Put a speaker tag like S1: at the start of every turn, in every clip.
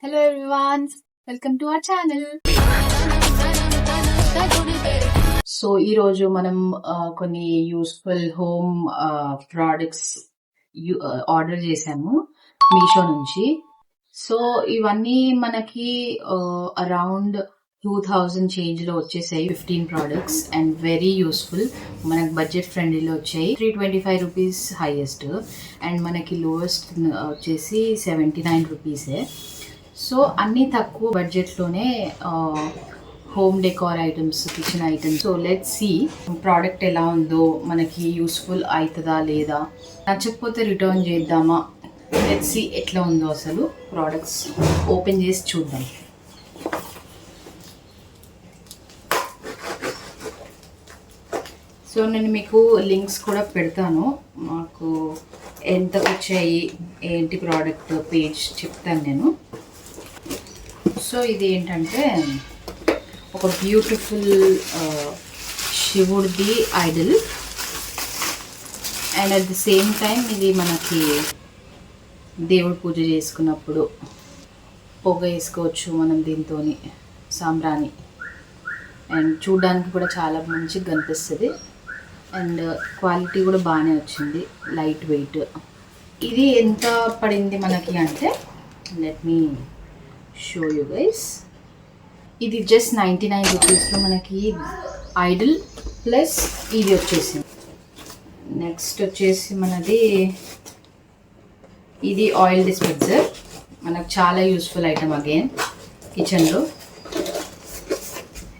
S1: Hello everyone, welcome to our channel. So ఈరోజు మనం కొన్ని యూస్ఫుల్ హోమ్ ప్రోడక్ట్స్ ఆర్డర్ చేసాము మీషో నుంచి. సో ఇవన్నీ మనకి అరౌండ్ 2000 చేంజ్ లో వచ్చేసాయి. 15 ప్రోడక్ట్స్ అండ్ వెరీ యూస్ఫుల్. మనకి బడ్జెట్ ఫ్రెండ్లీలో వచ్చాయి. 325 రూపీస్ హైయెస్ట్ అండ్ మనకి లోయెస్ట్ వచ్చేసి 79 రూపీసే. సో అన్నీ తక్కువ బడ్జెట్లోనే home decor items, kitchen items. So let's see product ఎలా ఉందో, మనకి యూస్ఫుల్ అవుతుందా లేదా, నచ్చకపోతే రిటర్న్ చేద్దామా, లెట్స్ సీ ఎట్లా ఉందో అసలు ప్రోడక్ట్స్ ఓపెన్ చేసి చూద్దాం. సో నేను మీకు లింక్స్ కూడా పెడతాను. మాకు ఎంత వచ్చాయి ఏంటి ప్రోడక్ట్ పేజ్ చెప్తాను నేను. సో ఇది ఏంటంటే ఒక బ్యూటిఫుల్ శివుడిది idol and at the same time ఇది మనకి దేవుడు పూజ చేసుకున్నప్పుడు పొగ వేసుకోవచ్చు మనం దీంతో, సాంబ్రాణి. అండ్ చూడడానికి కూడా చాలా మంచిగా కనిపిస్తుంది అండ్ క్వాలిటీ కూడా బాగానే వచ్చింది, లైట్ వెయిట్. ఇది ఎంత పడింది మనకి అంటే, let me show you guys. ఇది జస్ట్ 99 రూపీస్లో మనకి ఐడల్ ప్లస్ ఇది వచ్చేసింది. నెక్స్ట్ వచ్చేసి మనది ఇది ఆయిల్ డిస్పెన్సర్. మనకు చాలా యూస్ఫుల్ ఐటమ్ అగైన్ కిచెన్లో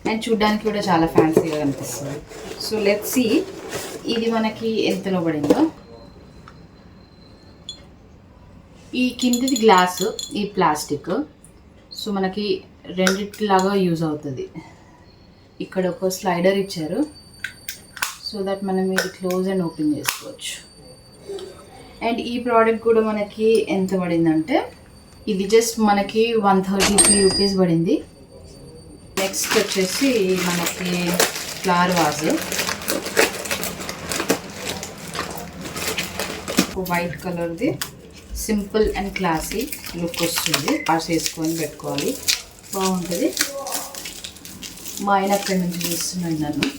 S1: అండ్ చూడ్డానికి కూడా చాలా ఫ్యాన్సీగా కనిపిస్తుంది. సో లెట్స్ సీ ఇది మనకి ఎంతలో పడిందో. ఈ కిందిది గ్లాస్, ఈ ప్లాస్టిక్. సో మనకి రెండిట్లాగా యూజ్ అవుతుంది. ఇక్కడ ఒక స్లైడర్ ఇచ్చారు సో దట్ మనం ఇది క్లోజ్ అండ్ ఓపెన్ చేసుకోవచ్చు. అండ్ ఈ ప్రోడక్ట్ కూడా మనకి ఎంత పడిందంటే, ఇది జస్ట్ మనకి 133 రూపీస్ పడింది. నెక్స్ట్ వచ్చేసి మనకి ఫ్లవర్ వాజ్, వైట్ కలర్ది, సింపుల్ అండ్ క్లాసీ లుక్ వస్తుంది. వాష్ చేసుకొని పెట్టుకోవాలి, బాగుంటుంది. మా ఆయన అక్కడి నుంచి చూస్తున్నాడు నన్ను.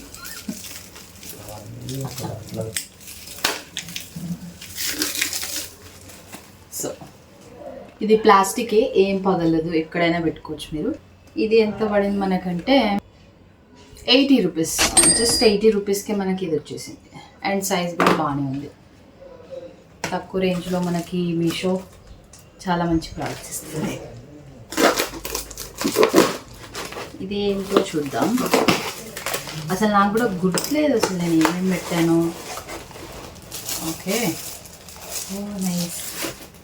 S1: సో ఇది ప్లాస్టికే, ఏం పగలదు, ఎక్కడైనా పెట్టుకోవచ్చు మీరు. ఇది ఎంత పడింది మనకంటే 80 రూపీస్, జస్ట్ 80 రూపీస్కే మనకి ఇది వచ్చేసింది. అండ్ సైజ్ కూడా బాగానే ఉంది. తక్కువ రేంజ్లో మనకి మీషో చాలా మంచి ప్రోడక్ట్స్ ఇస్తుంది. ఇది ఏంటో చూద్దాం. అసలు నాకు కూడా గుర్తులేదు అసలు నేను ఏమేమి పెట్టాను. Okay, nice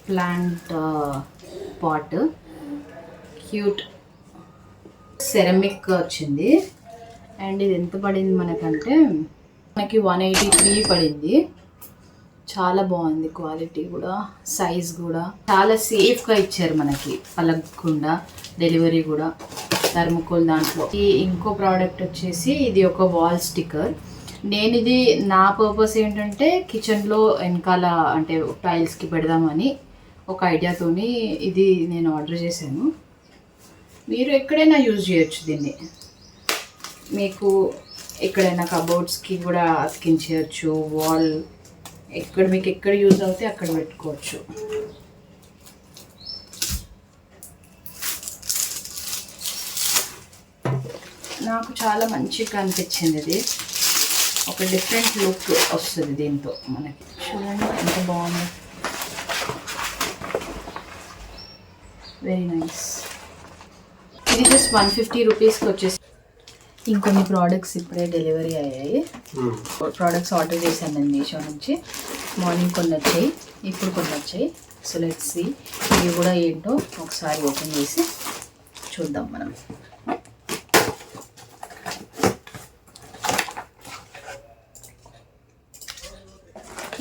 S1: plant pot, cute ceramic వచ్చింది. అండ్ ఇది ఎంత పడింది మనకంటే, మనకి 183 పడింది. చాలా బాగుంది, క్వాలిటీ కూడా, సైజ్ కూడా చాలా సేఫ్గా ఇచ్చారు మనకి, పలగకుండా. డెలివరీ కూడా థర్మోకోల్ దాంట్లో. ఈ ఇంకో ప్రోడక్ట్ వచ్చేసి ఇది ఒక వాల్ స్టిక్కర్. నేను ఇది నా పర్పస్ ఏంటంటే కిచెన్లో వెనకాల అంటే టైల్స్కి పెడదామని ఒక ఐడియాతోని ఇది నేను ఆర్డర్ చేశాను. మీరు ఎక్కడైనా యూజ్ చేయొచ్చు దీన్ని. మీకు ఎక్కడైనా కబోర్డ్స్కి కూడా అతికించవచ్చు, వాల్ ఎక్కడ మీకు ఎక్కడ యూజ్ అవుతే అక్కడ పెట్టుకోవచ్చు. నాకు చాలా మంచిగా అనిపించింది. ఇది ఒక డిఫరెంట్ లుక్ వస్తుంది దీంతో మనకి. చూడండి ఎంత బాగుంది, వెరీ నైస్. ఇది జస్ట్ 150 రూపీస్కి వచ్చేసి. ఇంకొన్ని ప్రోడక్ట్స్ ఇప్పుడే డెలివరీ అయ్యాయి. ప్రోడక్ట్స్ ఆర్డర్ చేశాను నేను మీషో నుంచి. మార్నింగ్ కొన్ని వచ్చాయి, ఇప్పుడు కొన్ని వచ్చాయి. సో లెట్స్ సీ ఇవి కూడా ఏంటో ఒకసారి ఓపెన్ చేసి చూద్దాం మనం.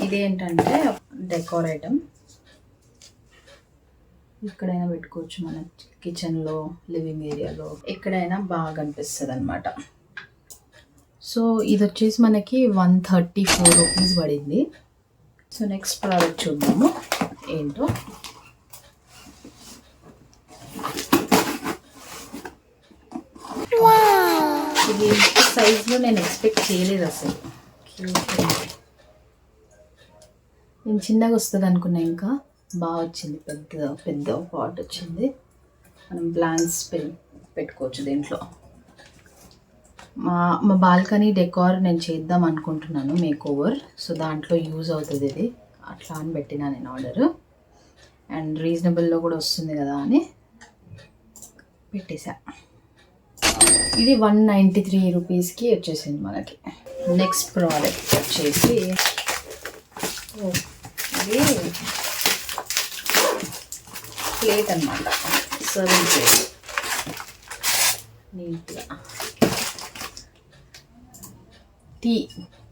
S1: ఇదేంటంటే డెకోర్ ఐటమ్. ఎక్కడైనా పెట్టుకోవచ్చు, మన కిచెన్లో, లివింగ్ ఏరియాలో, ఎక్కడైనా బాగా అనిపిస్తుంది అనమాట. సో ఇది వచ్చేసి మనకి 134 రూపీస్ పడింది. సో నెక్స్ట్ ప్రోడక్ట్ చూద్దాము ఏంటో. ఇది సైజ్లో నేను ఎక్స్పెక్ట్ చేయలేదు అసలు. నేను చిన్నగా వస్తుంది అనుకున్నా, ఇంకా బాగా వచ్చింది. పెద్ద పాట్ వచ్చింది. మనం ప్లాంట్స్ పెట్టుకోవచ్చు దీంట్లో. మా బాల్కనీ డెకార్ నేను చేద్దాం అనుకుంటున్నాను, మేక్ ఓవర్. సో దాంట్లో యూజ్ అవుతుంది ఇది, అట్లా అని పెట్టినా నేను ఆర్డర్. అండ్ రీజనబుల్లో కూడా వస్తుంది కదా అని పెట్టేశా. ఇది 193 రూపీస్కి వచ్చేసింది మనకి. నెక్స్ట్ ప్రోడక్ట్ వచ్చేసి ఇది ప్లేట్ అన్నమాట, సర్వింగ్ ప్లేట్. నీట్గా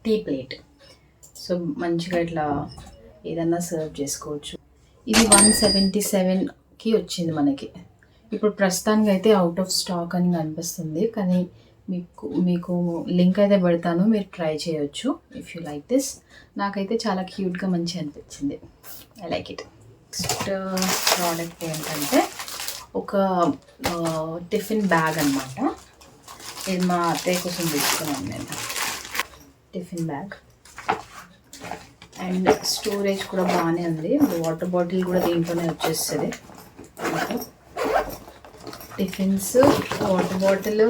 S1: టీ ప్లేట్. సో మంచిగా ఇట్లా ఏదన్నా సర్వ్ చేసుకోవచ్చు. ఇది 177కి వచ్చింది మనకి. ఇప్పుడు ప్రస్తుతానికి అయితే అవుట్ ఆఫ్ స్టాక్ అని కనిపిస్తుంది, కానీ మీకు లింక్ అయితే పెడతాను, మీరు ట్రై చేయొచ్చు ఇఫ్ యూ లైక్ దిస్. నాకైతే చాలా క్యూట్గా మంచిగా అనిపించింది. I like it. Next product ఏంటంటే ఒక టిఫిన్ బ్యాగ్ అనమాట. ఇది మా అత్తయ్య కోసం తీసుకున్నాను నేను. టిఫిన్ బ్యాగ్ అండ్ స్టోరేజ్ కూడా బాగానే ఉంది. వాటర్ బాటిల్ కూడా దీంట్లోనే వచ్చేస్తుంది. టిఫిన్స్, వాటర్ బాటిల్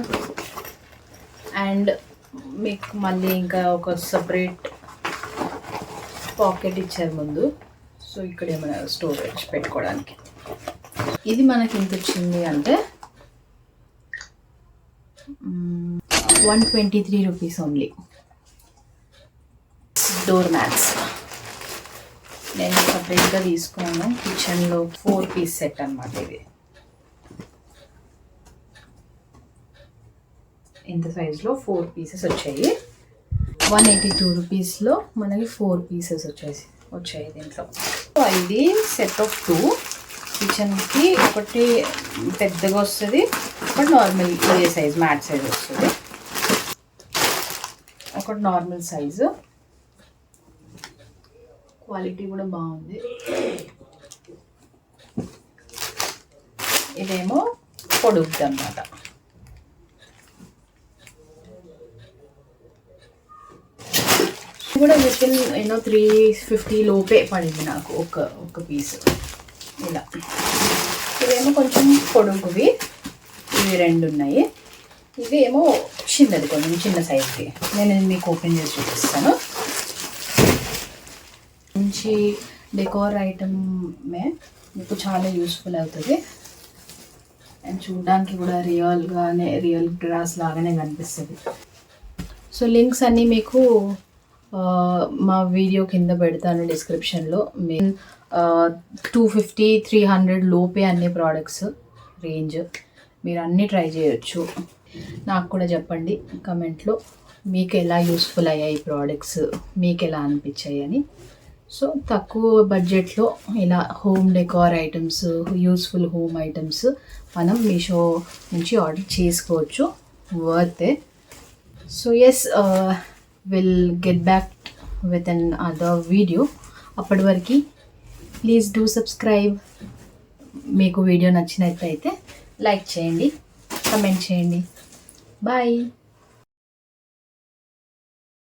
S1: అండ్ మీకు మళ్ళీ ఇంకా ఒక సపరేట్ పాకెట్ ఇచ్చారు ముందు. సో ఇక్కడ ఏమైనా స్టోరేజ్ పెట్టుకోవడానికి. ఇది మనకి ఎంత వచ్చింది అంటే 123 రూపీస్ ఓన్లీ. డోర్ మ్యాట్స్ నేను సపరేట్గా తీసుకున్నాను. కిచెన్లో 4 పీస్ సెట్ అనమాట ఇది. ఇంత సైజులో 4 పీసెస్ వచ్చాయి. 182 రూపీస్లో మనకి 4 పీసెస్ వచ్చాయి దీంట్లో. ఇది సెట్ ఆఫ్ 2. కిచెన్కి ఒకటి పెద్దగా వస్తుంది, ఒకటి నార్మల్ ఇదే సైజ్ మ్యాట్ సైజ్ వస్తుంది, ఒకటి నార్మల్ సైజు. క్వాలిటీ కూడా బాగుంది. ఇదేమో పొడుగుది అన్నమాట. కూడా విత్ ఇన్ 350 లోపే పడింది నాకు ఒక పీస్ ఇలా. ఇవేమో కొంచెం పొడుగువి, ఇవి 2 ఉన్నాయి. ఇది ఏమో చిన్నది, కొంచెం చిన్న సైజ్కి. నేను మీకు ఓపెన్ చేసి చూపిస్తాను. మంచి డెకోర్ ఐటమే, మీకు చాలా యూస్ఫుల్ అవుతుంది. అండ్ చూడడానికి కూడా రియల్ గ్రాస్ లాగానే కనిపిస్తుంది. సో లింక్స్ అన్నీ మీకు మా వీడియో కింద పెడతాను డిస్క్రిప్షన్లో. 250-300 లోపే అన్ని ప్రోడక్ట్స్ రేంజ్. మీరు అన్నీ ట్రై చేయొచ్చు. నాకు కూడా చెప్పండి కమెంట్లో మీకు ఎలా యూస్ఫుల్ అయ్యాయి ప్రోడక్ట్స్, మీకు ఎలా అనిపించాయి అని. సో తక్కువ బడ్జెట్లో ఇలా home decor items, useful home items మనం మీషో నుంచి ఆర్డర్ చేసుకోవచ్చు. Worth. So yes, will get back with another video. అప్పటి వరకు ప్లీజ్ డూ సబ్స్క్రైబ్. మీకు వీడియో నచ్చినట్లయితే లైక్ చేయండి, కమెంట్ చేయండి. బాయ్.